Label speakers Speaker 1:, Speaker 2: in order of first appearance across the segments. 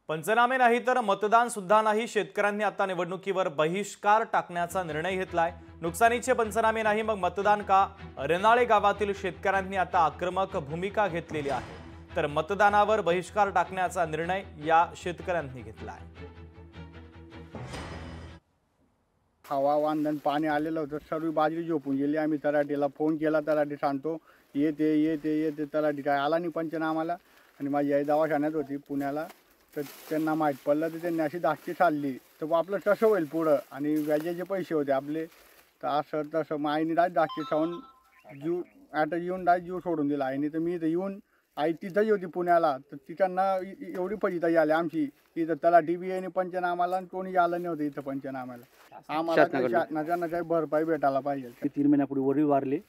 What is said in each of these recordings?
Speaker 1: पंचनामे नाही तर मतदान सुद्धा नाही। शेतकऱ्यांनी आता निवडणुकीवर बहिष्कार टाकण्याचा निर्णय घेतलाय। नुकसानीचे पंचनामे नाही मग मतदान का? रेनाळे गावातील शेतकऱ्यांनी आता आक्रमक भूमिका घेतलेली आहे। तर मतदानावर बहिष्कार टाकण्याचा निर्णय या शेतकऱ्यांनी घेतलाय।
Speaker 2: हवा वांदण पाणी आलेलं होतं, सर्व बाजरी झोपून गेली। आम्ही तलाठीला फोन केला, तलाठी सांगतो येते तलाठी काय आला नाही पंचनामाला। आणि माझी आई दवाखान्यात होती पुण्याला, तर त्यांना माहीत पडलं तर त्यांनी अशी धाकटी चालली तर आपलं कसं होईल पुढं। आणि व्याजाचे पैसे होते आपले, तर असं तसं मग आईने डायरेक्ट धाकटी खाऊन जीव आता येऊन डायरेक्ट जीव सोडून दिला आईने। तर मी इथं येऊन आई तिथंही होती पुण्याला, तर तिकडनं एवढी फजिती आली आमची इथं तलाठी बी आणि पंचनामाला, आणि कोणी आलं नव्हतं इथं पंचनामाला। आम्हाला शासनाच्या काही भरपाई भेटायला पाहिजे।
Speaker 3: 3 महिन्यापूर्वी वडील वारले।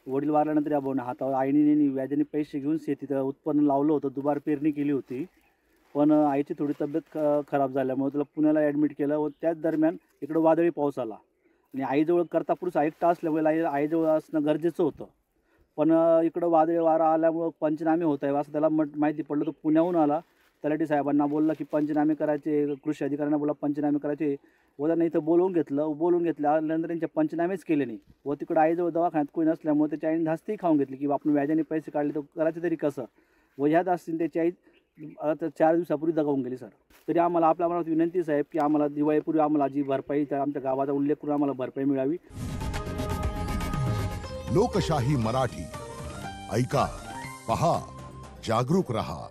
Speaker 3: वडील वारल्यानंतर या भाऊने हातावर आईने व्याजाने पैसे घेऊन शेतीत उत्पन्न लावलं होतं, दुबार पेरणी केली होती। पण आईची थोडी तब्येत खराब झाल्यामुळे त्याला पुण्याला ॲडमिट केलं व त्याच दरम्यान इकडं वादळी पाऊस आला आणि आईजवळ करता पुरुष एकटा असल्यामुळे आईजवळ असणं गरजेचं होतं। पण इकडं वादळी वारा आल्यामुळं पंचनामे होत आहे असं त्याला माहिती पडलं। तो पुण्याहून आला, तलाठी साहेबांना बोलला की पंचनामे करायचे, कृषी अधिकाऱ्यांना बोलला पंचनामे करायचे व त्यांना इथं बोलवून घेतलं आल्यानंतर त्यांचे पंचनामेच केले नाही। व तिकडं आईजवळ दवाखान्यात कोणी नसल्यामुळे त्याच्या आईने धास्तीही खाऊन घेतली की आपण व्याजाने पैसे काढले तर करायचे तरी कसं। व ह्या धास्तीने त्याची आई 4 दिवसापूर्वी दगावून गेली सर। तरी आम्हाला आपल्या मनात विनंती साहेब की आम्हाला दिवाळीपूर्वी आम्हाला जी भरपाई आमच्या गावाचा उल्लेख करून आम्हाला भरपाई मिळावी।
Speaker 4: लोकशाही मराठी ऐका, पहा, जागरूक रहा।